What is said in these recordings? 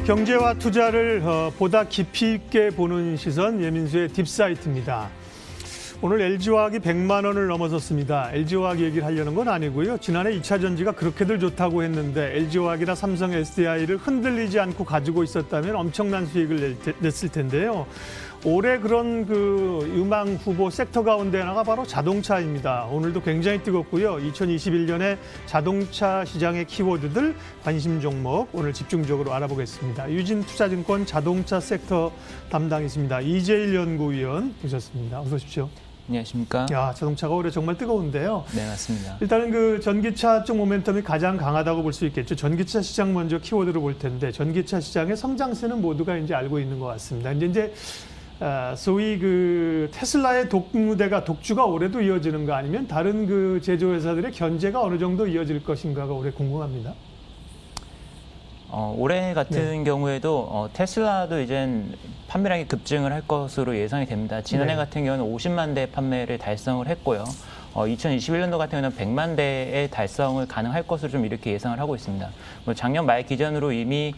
경제와 투자를 보다 깊이 있게 보는 시선 예민수의 딥사이트입니다. 오늘 LG화학이 100만 원을 넘어섰습니다. LG화학 얘기를 하려는 건 아니고요. 지난해 2차 전지가 그렇게들 좋다고 했는데 LG화학이나 삼성 SDI를 흔들리지 않고 가지고 있었다면 엄청난 수익을 냈을 텐데요. 올해 그런 유망 후보 섹터 가운데 하나가 바로 자동차입니다. 오늘도 굉장히 뜨겁고요. 2021년에 자동차 시장의 키워드들 관심 종목 오늘 집중적으로 알아보겠습니다. 유진투자증권 자동차 섹터 담당이십니다. 이재일 연구위원 모셨습니다. 어서 오십시오. 안녕하십니까. 야, 자동차가 올해 정말 뜨거운데요. 네, 맞습니다. 일단은 전기차 쪽 모멘텀이 가장 강하다고 볼 수 있겠죠. 전기차 시장 먼저 키워드로 볼 텐데 전기차 시장의 성장세는 모두가 이제 알고 있는 것 같습니다. 이제 소위 테슬라의 독주가 올해도 이어지는가 아니면 다른 제조회사들의 견제가 어느 정도 이어질 것인가가 올해 궁금합니다. 올해 같은 경우에도 테슬라도 이젠 판매량이 급증을 할 것으로 예상이 됩니다. 지난해 같은 경우는 50만 대 판매를 달성을 했고요. 2021년도 같은 경우는 100만 대의 달성을 가능할 것으로 좀 이렇게 예상을 하고 있습니다. 작년 말 기준으로 이미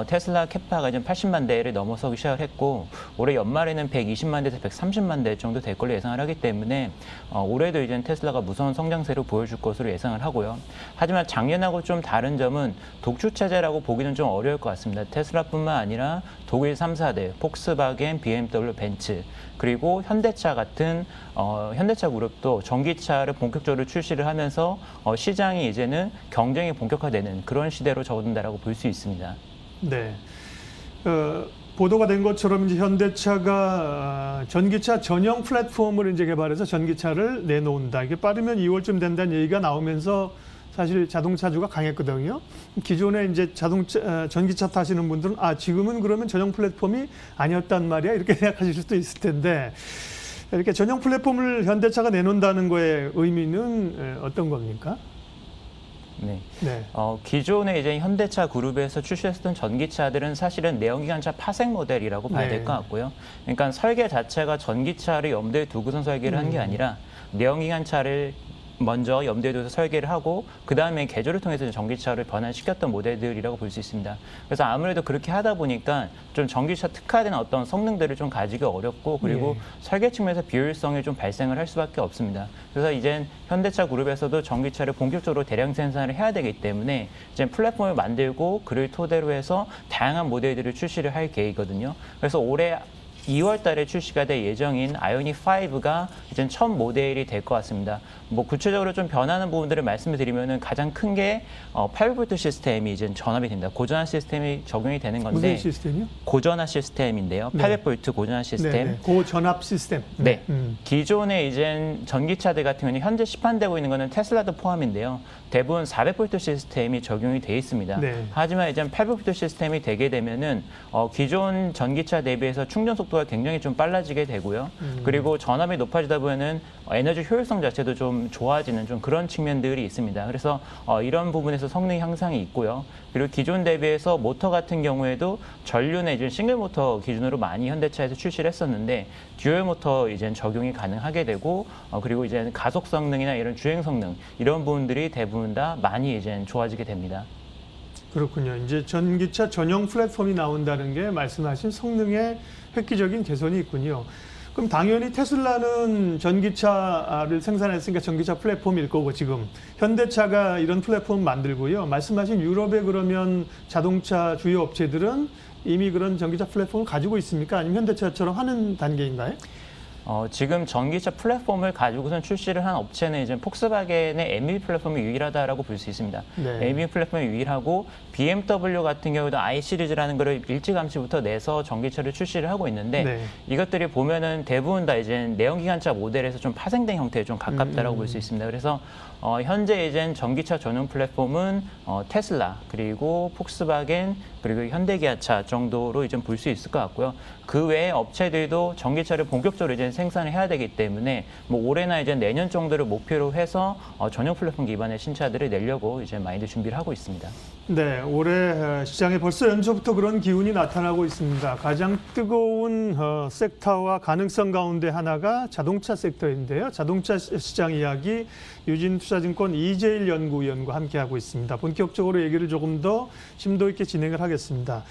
테슬라 캐파가 이제 80만 대를 넘어서기 시작을 했고 올해 연말에는 120만 대에서 130만 대 정도 될 걸로 예상을 하기 때문에 올해도 이제 테슬라가 무서운 성장세를 보여줄 것으로 예상을 하고요. 하지만 작년하고 좀 다른 점은 독주 체제라고 보기는 좀 어려울 것 같습니다. 테슬라뿐만 아니라 독일 3사대, 폭스바겐, BMW, 벤츠 그리고 현대차 같은 현대차 그룹도 전기차를 본격적으로 출시를 하면서 시장이 이제는 경쟁이 본격화되는 그런 시대로 접어든다라고 볼 수 있습니다. 네. 보도가 된 것처럼 이제 현대차가 전기차 전용 플랫폼을 이제 개발해서 전기차를 내놓는다. 이게 빠르면 2월쯤 된다는 얘기가 나오면서 사실 자동차주가 강했거든요. 기존에 이제 전기차 타시는 분들은 지금은 그러면 전용 플랫폼이 아니었단 말이야 이렇게 생각하실 수도 있을 텐데 이렇게 전용 플랫폼을 현대차가 내놓는다는 거의 의미는 어떤 겁니까? 네. 기존에 이제 현대차 그룹에서 출시했던 전기차들은 사실은 내연기관차 파생 모델이라고 봐야 될 것 같고요. 그러니까 설계 자체가 전기차를 염두에 두고선 설계를 한 게 아니라 내연기관차를 먼저 염두에 둬서 설계를 하고 그다음에 개조를 통해서 전기차를 변환시켰던 모델들이라고 볼 수 있습니다. 그래서 아무래도 그렇게 하다 보니까 좀 전기차 특화된 어떤 성능들을 좀 가지기 어렵고 그리고 설계 측면에서 비효율성이 좀 발생을 할 수밖에 없습니다. 그래서 이젠 현대차 그룹에서도 전기차를 본격적으로 대량 생산을 해야 되기 때문에 이제 플랫폼을 만들고 그를 토대로 해서 다양한 모델들을 출시를 할 계획이거든요. 그래서 올해 2월 달에 출시가 될 예정인 아이오닉 5가 이제 첫 모델이 될 것 같습니다. 구체적으로 좀 변하는 부분들을 말씀을 드리면은 가장 큰 게 8V 시스템이 이제 전압이 됩니다. 고전화 시스템이 적용이 되는 건데. 무슨 시스템이요? 고전화 시스템인데요. 800V 고전화 시스템. 고전압 시스템. 네. 기존에 이제 전기차들 같은 경우는 현재 시판되고 있는 거는 테슬라도 포함인데요. 대부분 400V 시스템이 적용이 돼 있습니다. 하지만 이제 800V 시스템이 되게 되면은 기존 전기차 대비해서 충전 속도가 굉장히 좀 빨라지게 되고요. 그리고 전압이 높아지다 보면은 에너지 효율성 자체도 좀 좋아지는 좀 그런 측면들이 있습니다. 그래서 이런 부분에서 성능 향상이 있고요. 그리고 기존 대비해서 모터 같은 경우에도 전륜의 이제 싱글 모터 기준으로 많이 현대차에서 출시를 했었는데 듀얼 모터 이제 적용이 가능하게 되고 그리고 이제 가속 성능이나 이런 주행 성능 이런 부분들이 대부분 다 많이 이제 좋아지게 됩니다. 그렇군요. 이제 전기차 전용 플랫폼이 나온다는 게 말씀하신 성능의 획기적인 개선이 있군요. 그럼 당연히 테슬라는 전기차를 생산했으니까 전기차 플랫폼일 거고 지금 현대차가 이런 플랫폼 만들고요. 말씀하신 유럽의 그러면 자동차 주요 업체들은 이미 그런 전기차 플랫폼을 가지고 있습니까? 아니면 현대차처럼 하는 단계인가요? 지금 전기차 플랫폼을 가지고선 출시를 한 업체는 이제 폭스바겐의 MB 플랫폼이 유일하다라고 볼 수 있습니다. MB 플랫폼이 유일하고 BMW 같은 경우도 i 시리즈라는 거를 일찌감치부터 내서 전기차를 출시를 하고 있는데 이것들이 보면은 대부분 다 이제 내연기관차 모델에서 좀 파생된 형태에 좀 가깝다라고 볼 수 있습니다. 그래서 현재 이제 전기차 전용 플랫폼은 테슬라 그리고 폭스바겐 그리고 현대기아차 정도로 이제 볼 수 있을 것 같고요. 그 외에 업체들도 전기차를 본격적으로 이제 생산을 해야 되기 때문에 올해나 이제 내년 정도를 목표로 해서 전용 플랫폼 기반의 신차들을 내려고 이제 많이들 준비를 하고 있습니다. 네, 올해 시장에 벌써 연초부터 그런 기운이 나타나고 있습니다. 가장 뜨거운 섹터와 가능성 가운데 하나가 자동차 섹터인데요. 자동차 시장 이야기 유진투자증권 이재일 연구위원과 함께하고 있습니다. 본격적으로 얘기를 조금 더 심도 있게 진행을 하겠습니다.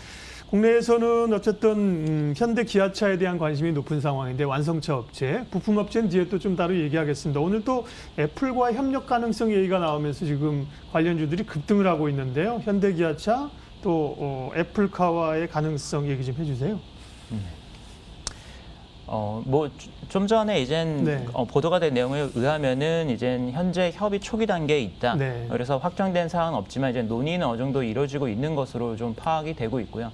국내에서는 어쨌든 현대 기아차에 대한 관심이 높은 상황인데 완성차 업체, 부품 업체는 뒤에 또 좀 따로 얘기하겠습니다. 오늘 또 애플과 협력 가능성 얘기가 나오면서 지금 관련주들이 급등을 하고 있는데요. 현대 기아차 또 애플카와의 가능성 얘기 좀 해주세요. 뭐 좀 전에 이젠 네. 보도가 된 내용에 의하면은 이젠 현재 협의 초기 단계에 있다. 네. 그래서 확정된 사항은 없지만 이제 논의는 어느 정도 이루어지고 있는 것으로 좀 파악이 되고 있고요.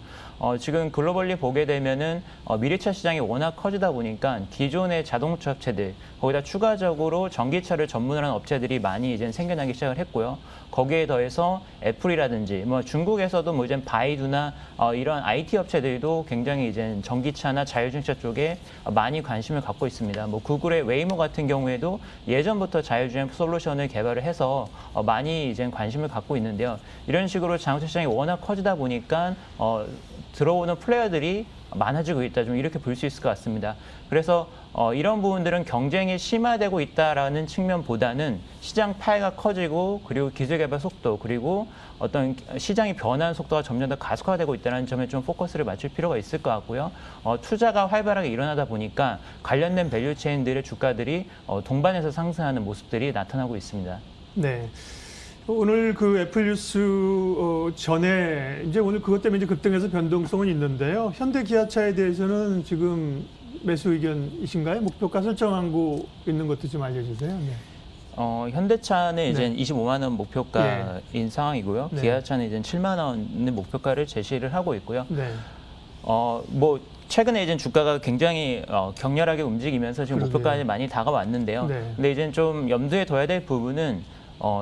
지금 글로벌리 보게 되면은 미래차 시장이 워낙 커지다 보니까 기존의 자동차 업체들 거기다 추가적으로 전기차를 전문화하는 업체들이 많이 이제 생겨나기 시작을 했고요. 거기에 더해서 애플이라든지 뭐 중국에서도 뭐 이제 바이두나 이런 IT 업체들도 굉장히 이제 전기차나 자율주행차 쪽에 많이 관심을 갖고 있습니다. 뭐 구글의 웨이모 같은 경우에도 예전부터 자율주행 솔루션을 개발을 해서 많이 이제 관심을 갖고 있는데요. 이런 식으로 자동차 시장이 워낙 커지다 보니까 들어오는 플레이어들이 많아지고 있다, 좀 이렇게 볼 수 있을 것 같습니다. 그래서 이런 부분들은 경쟁이 심화되고 있다라는 측면보다는 시장 파이가 커지고 그리고 기술 개발 속도 그리고 어떤 시장이 변하는 속도가 점점 더 가속화되고 있다는 점에 좀 포커스를 맞출 필요가 있을 것 같고요. 투자가 활발하게 일어나다 보니까 관련된 밸류 체인들의 주가들이 동반해서 상승하는 모습들이 나타나고 있습니다. 네. 오늘 그 애플 뉴스 전에 이제 오늘 그것 때문에 이제 급등해서 변동성은 있는데요. 현대 기아차에 대해서는 지금 매수 의견이신가요? 목표가 설정하고 있는 것도 좀 알려주세요. 네. 현대차는 이제 네. 25만 원 목표가인 상황이고요. 네. 기아차는 이제 7만 원의 목표가를 제시를 하고 있고요. 네. 뭐 최근에 이제 주가가 굉장히 격렬하게 움직이면서 지금 그러게요. 목표까지 많이 다가왔는데요. 네. 근데 이제 좀 염두에 둬야 될 부분은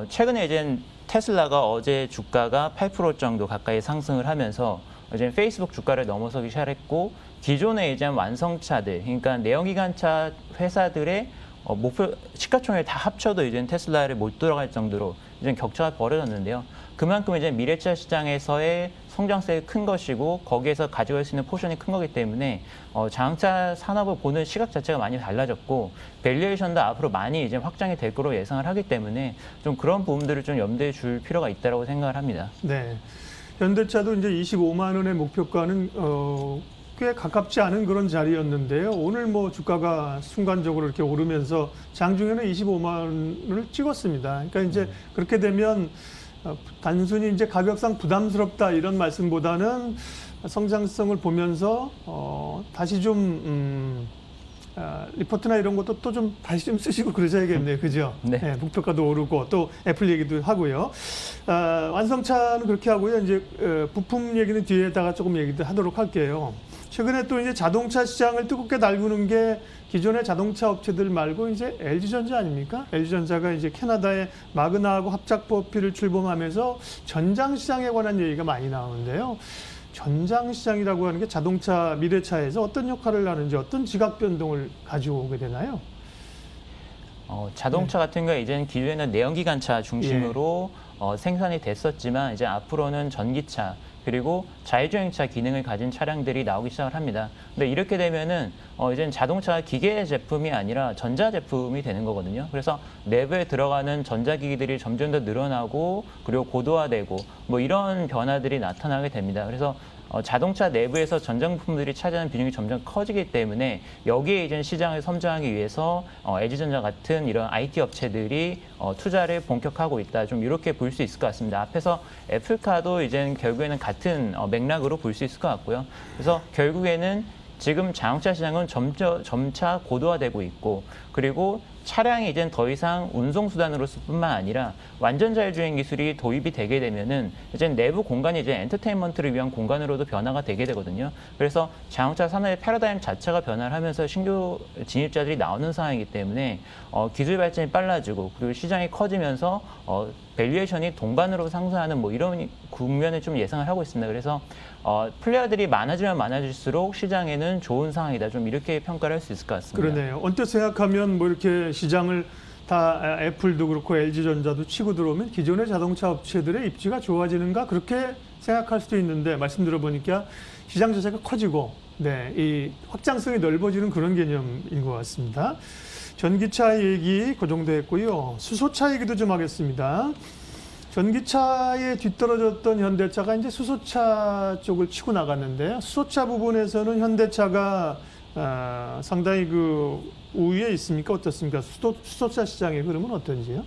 최근에 이제 테슬라가 어제 주가가 8% 정도 가까이 상승을 하면서 이제 페이스북 주가를 넘어서기 시작했고 기존의 이제 완성차들, 그러니까 내연기관차 회사들의 목표 시가총액 다 합쳐도 이제 테슬라를 못 들어갈 정도로 이제 격차가 벌어졌는데요. 그만큼 이제 미래차 시장에서의 성장성이 큰 것이고 거기에서 가져갈 수 있는 포션이 큰 거기 때문에 자동차 산업을 보는 시각 자체가 많이 달라졌고 밸류에이션도 앞으로 많이 이제 확장이 될 거로 예상을 하기 때문에 좀 그런 부분들을 좀 염두에 줄 필요가 있다고 생각을 합니다. 네. 현대차도 이제 25만 원의 목표가는 꽤 가깝지 않은 그런 자리였는데요. 오늘 뭐 주가가 순간적으로 이렇게 오르면서 장중에는 25만 원을 찍었습니다. 그러니까 이제 그렇게 되면 단순히 이제 가격상 부담스럽다 이런 말씀보다는 성장성을 보면서 다시 좀 리포트나 이런 것도 또 좀 다시 좀 쓰시고 그러셔야겠네요. 그죠? 네. 네, 목표가도 오르고 또 애플 얘기도 하고요. 완성차는 그렇게 하고요. 이제 부품 얘기는 뒤에다가 조금 얘기도 하도록 할게요. 최근에 또 이제 자동차 시장을 뜨겁게 달구는 게 기존의 자동차 업체들 말고 이제 LG전자 아닙니까? LG전자가 이제 캐나다의 마그나하고 합작 보필을 출범하면서 전장 시장에 관한 얘기가 많이 나오는데요. 전장 시장이라고 하는 게 자동차 미래차에서 어떤 역할을 하는지 어떤 지각 변동을 가져오게 되나요? 자동차 같은 경우에 이제는 기존에는 내연기관차 중심으로 생산이 됐었지만 이제 앞으로는 전기차 그리고 자율주행차 기능을 가진 차량들이 나오기 시작을 합니다. 근데 이렇게 되면은 이제는 자동차 기계 제품이 아니라 전자 제품이 되는 거거든요. 그래서 내부에 들어가는 전자기기들이 점점 더 늘어나고 그리고 고도화되고 뭐 이런 변화들이 나타나게 됩니다. 그래서 자동차 내부에서 전자부품들이 차지하는 비중이 점점 커지기 때문에 여기에 이제 시장을 선점하기 위해서 LG전자 같은 이런 IT 업체들이 투자를 본격화하고 있다. 좀 이렇게 볼 수 있을 것 같습니다. 앞에서 애플카도 이제 결국에는 같은 맥락으로 볼 수 있을 것 같고요. 그래서 결국에는 지금 자동차 시장은 점차 고도화되고 있고 그리고 차량이 이젠 더 이상 운송수단으로서뿐만 아니라 완전 자율주행 기술이 도입이 되게 되면은 이제 내부 공간이 이제 엔터테인먼트를 위한 공간으로도 변화가 되게 되거든요. 그래서 자동차 산업의 패러다임 자체가 변화를 하면서 신규 진입자들이 나오는 상황이기 때문에 기술 발전이 빨라지고 그리고 시장이 커지면서 밸류에이션이 동반으로 상승하는 뭐 이런 국면을 좀 예상을 하고 있습니다. 그래서 플레이어들이 많아지면 많아질수록 시장에는 좋은 상황이다. 좀 이렇게 평가를 할 수 있을 것 같습니다. 그러네요. 언뜻 생각하면 뭐 이렇게 시장을 다 애플도 그렇고 LG전자도 치고 들어오면 기존의 자동차 업체들의 입지가 좋아지는가 그렇게 생각할 수도 있는데 말씀 들어보니까 시장 자체가 커지고 이 확장성이 넓어지는 그런 개념인 것 같습니다. 전기차 얘기 그 정도 했고요. 수소차 얘기도 좀 하겠습니다. 전기차에 뒤떨어졌던 현대차가 이제 수소차 쪽을 치고 나갔는데요. 수소차 부분에서는 현대차가 상당히 그 우위에 있습니까? 어떻습니까? 수소차 시장의 흐름은 어떤지요?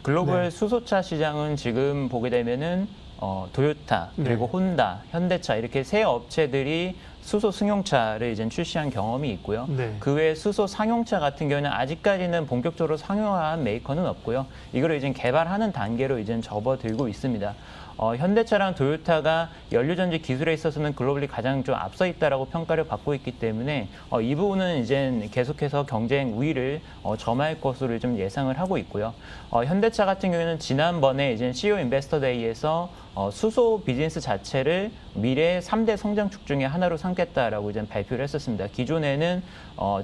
글로벌 네. 수소차 시장은 지금 보게 되면은 도요타 그리고 네. 혼다, 현대차 이렇게 세 업체들이 수소 승용차를 이제 출시한 경험이 있고요. 네. 그 외에 수소 상용차 같은 경우는 아직까지는 본격적으로 상용화한 메이커는 없고요. 이거를 이제 개발하는 단계로 이제 접어들고 있습니다. 현대차랑 도요타가 연료전지 기술에 있어서는 글로벌리 가장 좀 앞서 있다라고 평가를 받고 있기 때문에 이 부분은 이제 계속해서 경쟁 우위를 점할 것으로 좀 예상을 하고 있고요. 현대차 같은 경우에는 지난번에 이제 CEO 인베스터 데이에서 수소 비즈니스 자체를 미래의 3대 성장축 중에 하나로 삼겠다라고 이제 발표를 했었습니다. 기존에는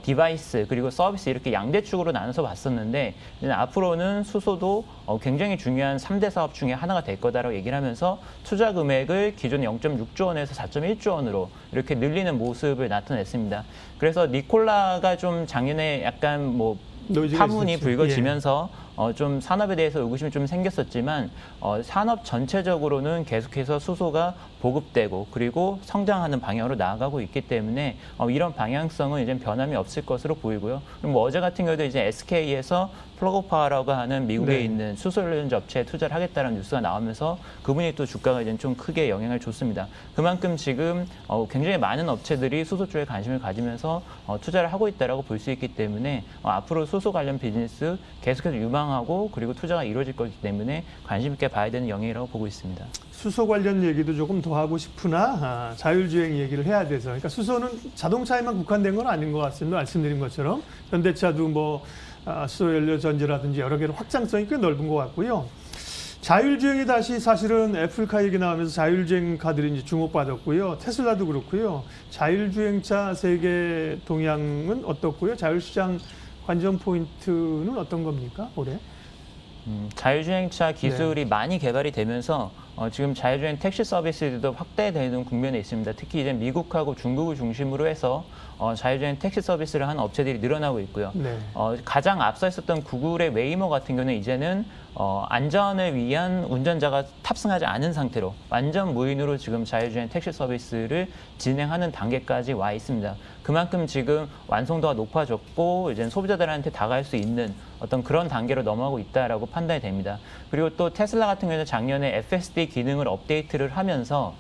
디바이스 그리고 서비스 이렇게 양대축으로 나눠서 봤었는데 이제 앞으로는 수소도 굉장히 중요한 3대 사업 중에 하나가 될 거다라고 얘기를 하면서 투자 금액을 기존 0.6조 원에서 4.1조 원으로 이렇게 늘리는 모습을 나타냈습니다. 그래서 니콜라가 좀 작년에 약간 뭐 파문이 불거지면서 좀 산업에 대해서 의구심이 좀 생겼었지만 산업 전체적으로는 계속해서 수소가 보급되고 그리고 성장하는 방향으로 나아가고 있기 때문에 이런 방향성은 이제 변함이 없을 것으로 보이고요. 그리고 뭐 어제 같은 경우도 이제 SK에서 플러그파워라고 하는 미국에 네. 있는 수소 연료전지 업체에 투자를 하겠다는 뉴스가 나오면서 그분이 또 주가가 이제 좀 크게 영향을 줬습니다. 그만큼 지금 굉장히 많은 업체들이 수소 쪽에 관심을 가지면서 투자를 하고 있다라고 볼 수 있기 때문에 앞으로 수소 관련 비즈니스 계속해서 유망하고 그리고 투자가 이루어질 거기 때문에 관심 있게 봐야 되는 영역이라고 보고 있습니다. 수소 관련 얘기도 조금 더 하고 싶으나 자율주행 얘기를 해야 돼서 그러니까 수소는 자동차에만 국한된 건 아닌 것 같습니다. 말씀드린 것처럼 현대차도 뭐 수소 연료 전지라든지 여러 개로 확장성이 꽤 넓은 것 같고요. 자율주행이 다시 사실은 애플카 얘기 나오면서 자율주행 카들이 이제 주목받았고요. 테슬라도 그렇고요. 자율주행차 세계 동향은 어떻고요? 자율시장 관전 포인트는 어떤 겁니까, 올해? 자율주행차 기술이 많이 개발이 되면서 지금 자율주행 택시 서비스도 확대되는 국면에 있습니다. 특히 이제 미국하고 중국을 중심으로 해서 자율주행 택시 서비스를 하는 업체들이 늘어나고 있고요. 네. 가장 앞서 있었던 구글의 웨이모 같은 경우는 이제는 안전을 위한 운전자가 탑승하지 않은 상태로 완전 무인으로 지금 자율주행 택시 서비스를 진행하는 단계까지 와 있습니다. 그만큼 지금 완성도가 높아졌고 이제 소비자들한테 다가갈 수 있는 어떤 그런 단계로 넘어가고 있다라고 판단이 됩니다. 그리고 또 테슬라 같은 경우는 작년에 FSD 기능을 업데이트를 하면서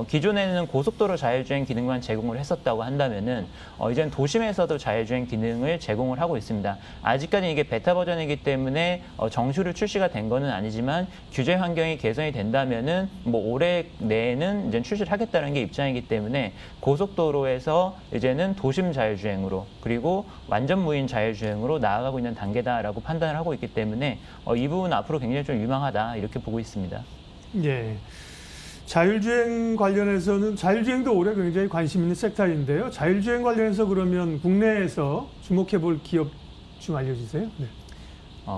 기존에는 고속도로 자율주행 기능만 제공을 했었다고 한다면은 이제는 도심에서도 자율주행 기능을 제공을 하고 있습니다. 아직까지 이게 베타 버전이기 때문에 정식으로 출시가 된 거는 아니지만 규제 환경이 개선이 된다면은 뭐 올해 내에는 이제 출시를 하겠다는 게 입장이기 때문에 고속도로에서 이제는 도심 자율주행으로 그리고 완전 무인 자율주행으로 나아가고 있는 단계다라고 판단을 하고 있기 때문에 이 부분 앞으로 굉장히 좀 유망하다 이렇게 보고 있습니다. 예. 자율주행 관련해서는 자율주행도 올해 굉장히 관심 있는 섹터인데요. 자율주행 관련해서 그러면 국내에서 주목해 볼 기업 좀 알려주세요. 네.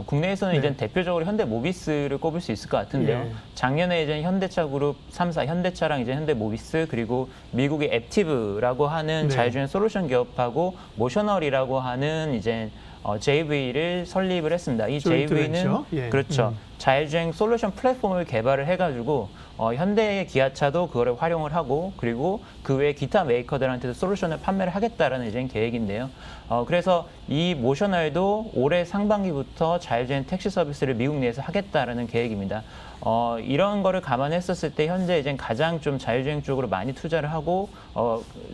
국내에서는 네. 이제 대표적으로 현대모비스를 꼽을 수 있을 것 같은데요. 예. 작년에 이제 현대차 그룹 3사, 현대차랑 이제 현대모비스 그리고 미국의 앱티브라고 하는 네. 자율주행 솔루션 기업하고 모셔널이라고 하는 이제 JV를 설립을 했습니다. 이 JV는 예. 그렇죠. 자율주행 솔루션 플랫폼을 개발을 해가지고 현대의 기아차도 그거를 활용을 하고 그리고 그 외에 기타 메이커들한테도 솔루션을 판매를 하겠다라는 이제 계획인데요. 그래서 이 모셔널도 올해 상반기부터 자율주행 택시 서비스를 미국 내에서 하겠다라는 계획입니다. 이런 거를 감안했었을 때 현재 이제 가장 좀 자율주행 쪽으로 많이 투자를 하고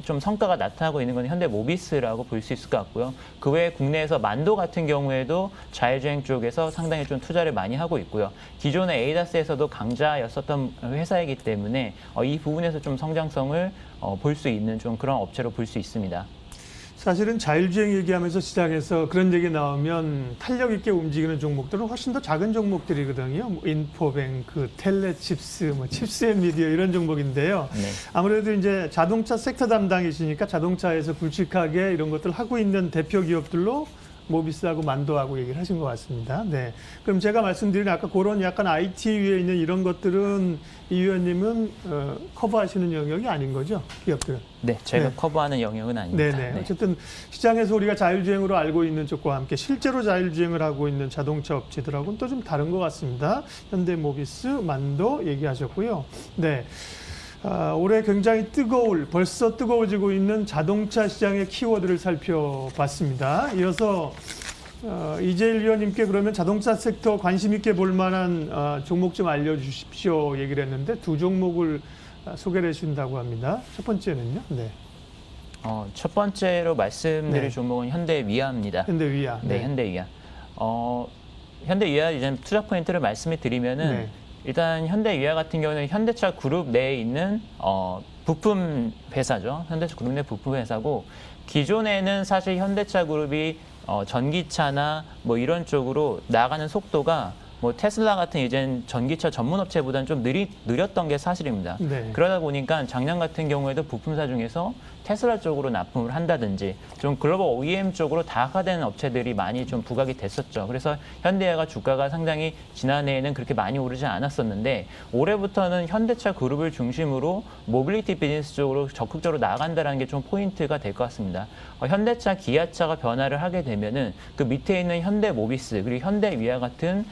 좀 성과가 나타나고 있는 건 현대모비스라고 볼 수 있을 것 같고요. 그 외에 국내에서 만도 같은 경우에도 자율주행 쪽에서 상당히 좀 투자를 많이 하고 있고요. 기존의 에이다스에서도 강자였었던 회사이기 때문에 이 부분에서 좀 성장성을 볼 수 있는 좀 그런 업체로 볼 수 있습니다. 사실은 자율주행 얘기하면서 시장에서 그런 얘기 나오면 탄력 있게 움직이는 종목들은 훨씬 더 작은 종목들이거든요. 뭐 인포뱅크, 텔레칩스, 뭐 칩스앤미디어 이런 종목인데요. 네. 아무래도 이제 자동차 섹터 담당이시니까 자동차에서 굵직하게 이런 것들 하고 있는 대표 기업들로 모비스하고 만도하고 얘기를 하신 것 같습니다. 네. 그럼 제가 말씀드린 아까 그런 약간 IT 위에 있는 이런 것들은 이 위원님은 커버하시는 영역이 아닌 거죠? 기업들은? 네, 제가 네. 커버하는 영역은 아닙니다. 네네. 네. 어쨌든 시장에서 우리가 자율주행으로 알고 있는 쪽과 함께 실제로 자율주행을 하고 있는 자동차 업체들하고는 또 좀 다른 것 같습니다. 현대모비스, 만도 얘기하셨고요. 네. 올해 굉장히 벌써 뜨거워지고 있는 자동차 시장의 키워드를 살펴봤습니다. 이어서 이재일 위원님께 그러면 자동차 섹터 관심 있게 볼 만한 종목 좀 알려주십시오 얘기를 했는데 두 종목을 소개를 해주신다고 합니다. 첫 번째는요? 네. 첫 번째로 말씀드릴 네. 종목은 현대위아입니다. 현대위아. 네, 현대위아. 현대위아 이제 투자 포인트를 말씀을 드리면은 네. 일단 현대위아 같은 경우는 현대차 그룹 내에 있는 부품 회사죠. 현대차 그룹 내 부품 회사고 기존에는 사실 현대차 그룹이 전기차나 뭐 이런 쪽으로 나가는 속도가 뭐 테슬라 같은 이젠 전기차 전문 업체보다는 좀 느렸던 게 사실입니다. 네. 그러다 보니까 작년 같은 경우에도 부품사 중에서 테슬라 쪽으로 납품을 한다든지 좀 글로벌 OEM 쪽으로 다각화되는 업체들이 많이 좀 부각이 됐었죠. 그래서 현대차가 주가가 상당히 지난해에는 그렇게 많이 오르지 않았었는데 올해부터는 현대차 그룹을 중심으로 모빌리티 비즈니스 쪽으로 적극적으로 나간다는 게 좀 포인트가 될 것 같습니다. 현대차, 기아차가 변화를 하게 되면은 그 밑에 있는 현대모비스 그리고 현대위아 같은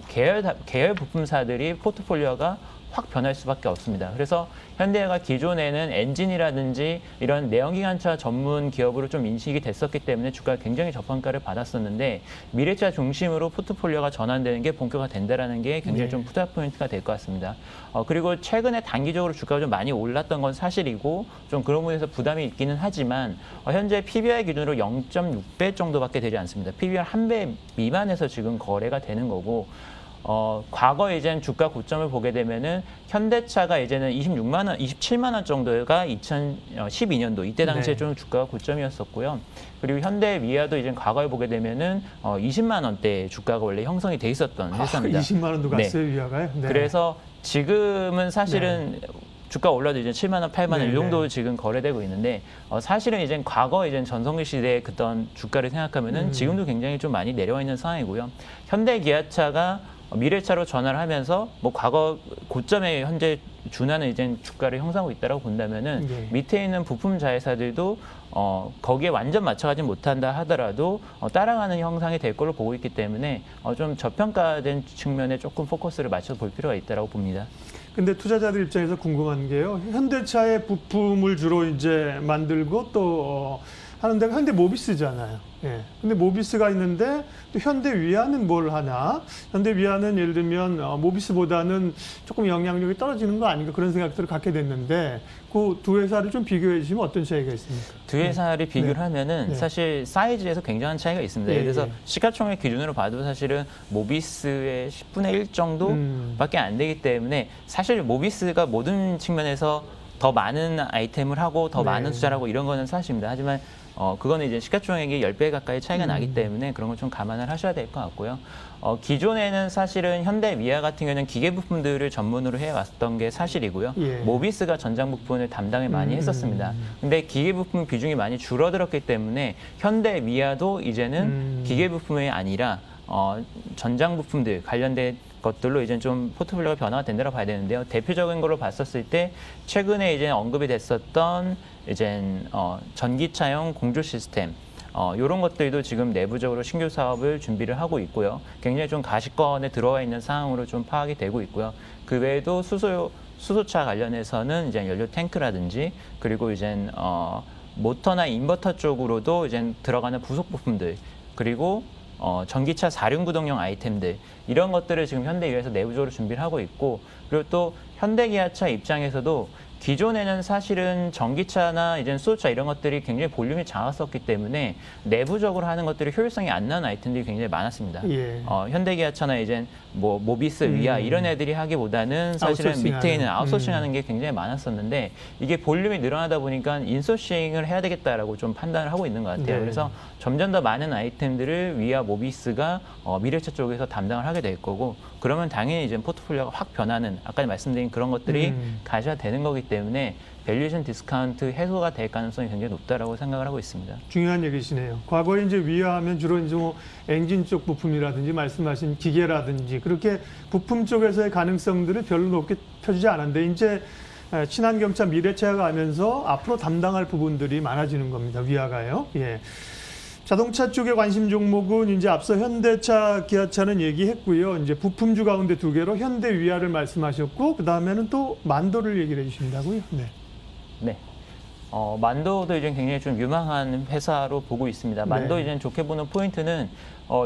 계열 부품사들이 포트폴리오가 확 변할 수밖에 없습니다. 그래서 현대가 기존에는 엔진이라든지 이런 내연기관차 전문 기업으로 좀 인식이 됐었기 때문에 주가가 굉장히 저평가를 받았었는데 미래차 중심으로 포트폴리오가 전환되는 게 본격화 된다는 게 굉장히 좀 투자 포인트가 될 것 같습니다. 그리고 최근에 단기적으로 주가가 좀 많이 올랐던 건 사실이고 좀 그런 부분에서 부담이 있기는 하지만 현재 PBR 기준으로 0.6배 정도밖에 되지 않습니다. PBR 1배 미만에서 지금 거래가 되는 거고 과거 이제는 주가 고점을 보게 되면은 현대차가 이제는 27만 원 정도가 2012년도 이때 당시에 네. 좀 주가가 고점이었었고요. 그리고 현대위아도 이제 과거에 보게 되면은 20만 원대 주가가 원래 형성이 돼 있었던 회사입니다. 20만 원도 갔어요, 위아가요? 네. 그래서 지금은 사실은 주가 올라도 이제 7만 원, 8만 원 이 정도 지금 거래되고 있는데 사실은 이제 과거 이제 전성기 시대의 그떤 주가를 생각하면은 지금도 굉장히 좀 많이 내려와 있는 상황이고요. 현대기아차가 미래차로 전환을 하면서 뭐 과거 고점에 현재 준하는 이제 주가를 형성하고 있다고 본다면은 밑에 있는 부품 자회사들도 거기에 완전 맞춰가지 못한다 하더라도 따라가는 형상이 될 걸로 보고 있기 때문에 좀 저평가된 측면에 조금 포커스를 맞춰서 볼 필요가 있다고 봅니다. 근데 투자자들 입장에서 궁금한 게요. 현대차의 부품을 주로 이제 만들고 또 하는 데가 현대모비스잖아요. 예. 근데 모비스가 있는데 또 현대위아는 뭘 하나? 현대위아는 예를 들면 모비스보다는 조금 영향력이 떨어지는 거 아닌가 그런 생각들을 갖게 됐는데 그 두 회사를 좀 비교해 주시면 어떤 차이가 있습니까? 두 회사를 비교를 하면은 사실 사이즈에서 굉장한 차이가 있습니다. 예를 들어서 시가총액 기준으로 봐도 사실은 모비스의 10분의 1 정도밖에 안 되기 때문에 사실 모비스가 모든 측면에서 더 많은 아이템을 하고 더 많은 투자를 하고 이런 거는 사실입니다. 하지만 그거는 이제 시가총액이 10배 가까이 차이가 나기 때문에 그런 걸 좀 감안을 하셔야 될 것 같고요. 기존에는 사실은 현대위아 같은 경우는 기계 부품들을 전문으로 해왔던 게 사실이고요. 모비스가 전장 부품을 담당을 많이 했었습니다. 근데 기계 부품 비중이 많이 줄어들었기 때문에 현대위아도 이제는 기계 부품이 아니라 전장 부품들 관련된 것들로 이제 좀 포트폴리오가 변화가 된다고 봐야 되는데요. 대표적인 걸로 봤었을 때 최근에 이제 언급이 됐었던 이제 전기차용 공조 시스템 이런 것들도 지금 내부적으로 신규 사업을 준비를 하고 있고요. 굉장히 좀 가시권에 들어와 있는 상황으로 좀 파악이 되고 있고요. 그 외에도 수소차 관련해서는 이제 연료 탱크라든지 그리고 이제 모터나 인버터 쪽으로도 이제 들어가는 부속 부품들 그리고 전기차 사륜구동용 아이템들 이런 것들을 지금 현대위아에서 내부적으로 준비를 하고 있고 그리고 또 현대기아차 입장에서도 기존에는 사실은 전기차나 이제 수소차 이런 것들이 굉장히 볼륨이 작았었기 때문에 내부적으로 하는 것들이 효율성이 안 나는 아이템들이 굉장히 많았습니다. 현대기아차나 이제 뭐 모비스, 위아 이런 애들이 하기보다는 사실은 밑에 있는 아웃소싱하는 게 굉장히 많았었는데 이게 볼륨이 늘어나다 보니까 인소싱을 해야 되겠다라고 좀 판단을 하고 있는 것 같아요. 그래서 점점 더 많은 아이템들을 위아 모비스가 미래차 쪽에서 담당을 하게 될 거고 그러면 당연히 이제 포트폴리오가 확 변하는 아까 말씀드린 그런 것들이 가셔야 되는 거기 때문에 밸류에이션 디스카운트 해소가 될 가능성이 굉장히 높다라고 생각을 하고 있습니다. 중요한 얘기시네요. 과거에 이제 위화하면 주로 이제 뭐 엔진 쪽 부품이라든지 말씀하신 기계라든지 그렇게 부품 쪽에서의 가능성들을 별로 높게 펴지지 않았는데 이제 친환경차 미래차가 가면서 앞으로 담당할 부분들이 많아지는 겁니다. 위화가요. 예. 자동차 쪽의 관심 종목은 이제 앞서 현대차, 기아차는 얘기했고요. 이제 부품주 가운데 두 개로 현대 위아를 말씀하셨고 그 다음에는 또 만도를 얘기를 해주신다고요. 네. 네. 만도도 이제 굉장히 좀 유망한 회사로 보고 있습니다. 만도 네. 이제 좋게 보는 포인트는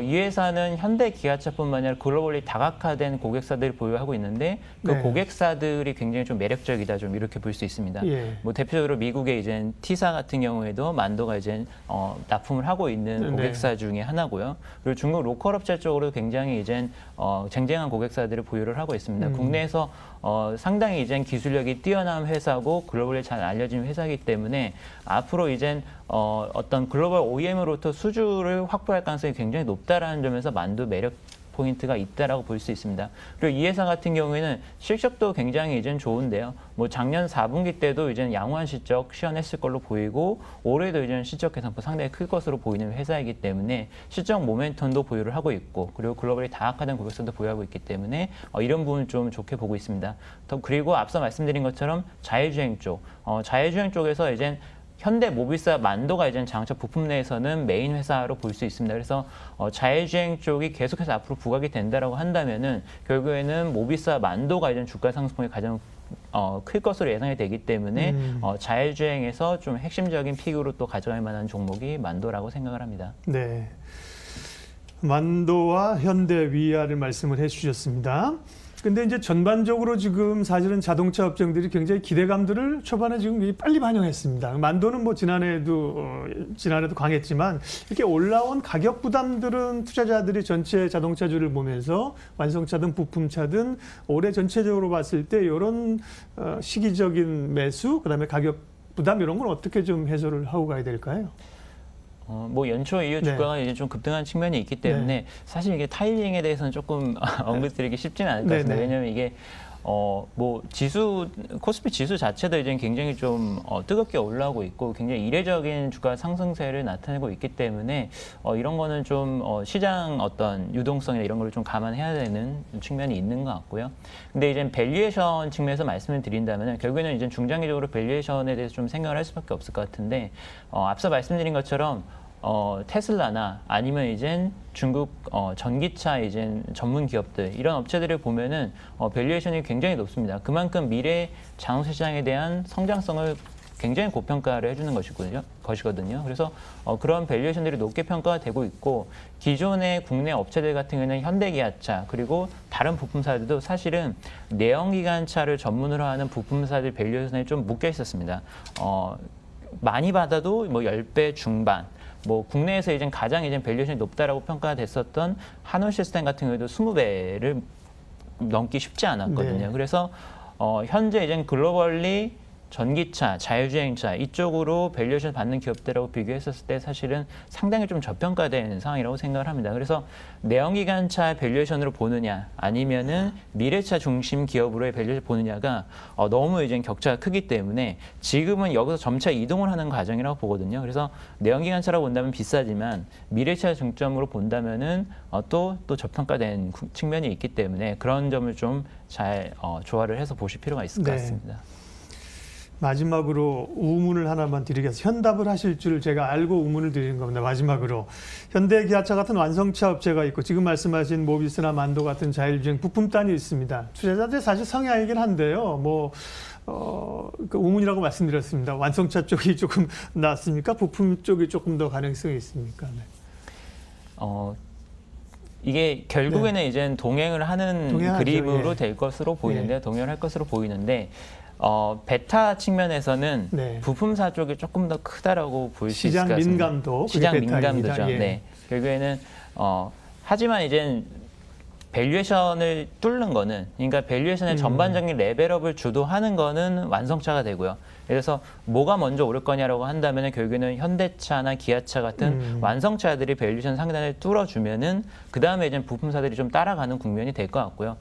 이 회사는 현대 기아차뿐만 아니라 글로벌리 다각화된 고객사들을 보유하고 있는데 그 네. 고객사들이 굉장히 좀 매력적이다 좀 이렇게 볼 수 있습니다. 예. 뭐 대표적으로 미국의 이제 T사 같은 경우에도 만도가 이제 납품을 하고 있는 고객사 중에 하나고요. 그리고 중국 로컬 업체 쪽으로 굉장히 이제 쟁쟁한 고객사들을 보유를 하고 있습니다. 국내에서 상당히 이제 기술력이 뛰어난 회사고 글로벌리 잘 알려진 회사이기 때문에 앞으로 이제 어떤 글로벌 OEM으로부터 수주를 확보할 가능성이 굉장히 높다라는 점에서 만도 매력 포인트가 있다라고 볼 수 있습니다. 그리고 이 회사 같은 경우에는 실적도 굉장히 이제 좋은데요. 뭐 작년 4분기 때도 이제 양호한 실적 시현했을 걸로 보이고 올해도 이제 실적 개선폭 상당히 클 것으로 보이는 회사이기 때문에 실적 모멘텀도 보유를 하고 있고 그리고 글로벌이 다각화된 고객사도 보유하고 있기 때문에 이런 부분 좀 좋게 보고 있습니다. 그리고 앞서 말씀드린 것처럼 자율주행 쪽, 자율주행 쪽에서 이제 현대 모비스와 만도가 이제 자동차 부품 내에서는 메인 회사로 볼 수 있습니다. 그래서 자율주행 쪽이 계속해서 앞으로 부각이 된다라고 한다면은 결국에는 모비스와 만도가 이제 주가 상승폭이 가장 클 것으로 예상이 되기 때문에 자율주행에서 좀 핵심적인 픽으로 또 가져갈 만한 종목이 만도라고 생각을 합니다. 네. 만도와 현대 위아를 말씀을 해주셨습니다. 근데 이제 전반적으로 지금 사실은 자동차 업종들이 굉장히 기대감들을 초반에 지금 빨리 반영했습니다. 만도는 뭐 지난해도 강했지만 이렇게 올라온 가격 부담들은 투자자들이 전체 자동차주를 보면서 완성차든 부품차든 올해 전체적으로 봤을 때 이런 시기적인 매수, 그다음에 가격 부담 이런 건 어떻게 좀 해소를 하고 가야 될까요? 뭐 연초 이후 주가가 이제 좀 급등한 측면이 있기 때문에 사실 이게 타이밍에 대해서는 조금 언급드리기 쉽지는 않을 것 같습니다. 왜냐하면 이게 뭐 코스피 지수 자체도 이제 굉장히 좀 뜨겁게 올라오고 있고 굉장히 이례적인 주가 상승세를 나타내고 있기 때문에 이런 거는 좀 시장 어떤 유동성이나 이런 걸 좀 감안해야 되는 측면이 있는 것 같고요. 근데 이제 밸류에이션 측면에서 말씀을 드린다면 결국에는 이제 중장기적으로 밸류에이션에 대해서 좀 생각을 할 수밖에 없을 것 같은데 앞서 말씀드린 것처럼 테슬라나 아니면 이젠 중국 전기차 이젠 전문 기업들 이런 업체들을 보면은 밸류에이션이 굉장히 높습니다. 그만큼 미래 자동차 시장에 대한 성장성을 굉장히 고평가를 해주는 것이거든요. 그래서 그런 밸류에이션들이 높게 평가가 되고 있고 기존의 국내 업체들 같은 경우는 현대기아차 그리고 다른 부품사들도 사실은 내연기관차를 전문으로 하는 부품사들 밸류에이션에 좀 묶여 있었습니다. 많이 받아도 뭐 10배 중반. 뭐 국내에서 이제 가장 이제 밸류에이션이 높다라고 평가가 됐었던 한올 시스템 같은 경우에도 20배를 넘기 쉽지 않았거든요. 그래서 현재 이제 글로벌리 전기차, 자율주행차 이쪽으로 밸류에이션 받는 기업들하고 비교했었을 때 사실은 상당히 좀 저평가된 상황이라고 생각을 합니다. 그래서 내연기관차 밸류에이션으로 보느냐 아니면은 미래차 중심 기업으로의 밸류에이션 보느냐가 너무 이제 격차가 크기 때문에 지금은 여기서 점차 이동을 하는 과정이라고 보거든요. 그래서 내연기관차라고 본다면 비싸지만 미래차 중점으로 본다면은 또 저평가된 측면이 있기 때문에 그런 점을 좀 잘 조화를 해서 보실 필요가 있을 것 같습니다. 마지막으로 우문을 하나만 드리겠습니다. 현답을 하실 줄 제가 알고 우문을 드리는 겁니다. 마지막으로 현대기아차 같은 완성차 업체가 있고 지금 말씀하신 모비스나 만도 같은 자율주행 부품단이 있습니다. 투자자들 사실 성향이긴 한데요. 그 우문이라고 말씀드렸습니다. 완성차 쪽이 조금 낫습니까? 부품 쪽이 조금 더 가능성이 있습니까? 네. 이게 결국에는 이제 동행을 하는 그림으로 될 것으로 보이는데요. 동행을 할 것으로 보이는데 베타 측면에서는 부품사 쪽이 조금 더 크다라고 볼 수 있을 것 같습니다. 시장 민감도죠. 네. 결국에는 하지만 이제 밸류에이션을 뚫는 거는, 그러니까 밸류에이션의 전반적인 레벨업을 주도하는 거는 완성차가 되고요. 그래서 뭐가 먼저 오를 거냐라고 한다면 결국에는 현대차나 기아차 같은 완성차들이 밸류에이션 상단을 뚫어주면은 그 다음에 이제 부품사들이 좀 따라가는 국면이 될 것 같고요.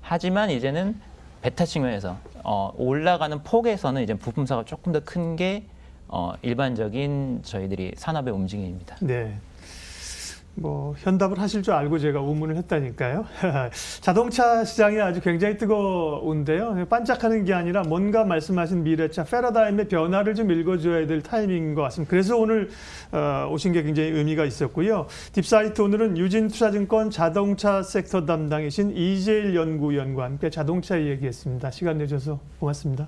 하지만 이제는 베타 측면에서 올라가는 폭에서는 이제 부품사가 조금 더 큰 게 일반적인 저희들이 산업의 움직임입니다. 네. 뭐 현답을 하실 줄 알고 제가 우문을 했다니까요. 자동차 시장이 아주 굉장히 뜨거운데요. 반짝하는 게 아니라 뭔가 말씀하신 미래차 패러다임의 변화를 좀 읽어줘야 될 타이밍인 것 같습니다. 그래서 오늘 오신 게 굉장히 의미가 있었고요. 딥사이트 오늘은 유진투자증권 자동차 섹터 담당이신 이재일 연구위원과 함께 자동차 얘기했습니다. 시간 내주셔서 고맙습니다.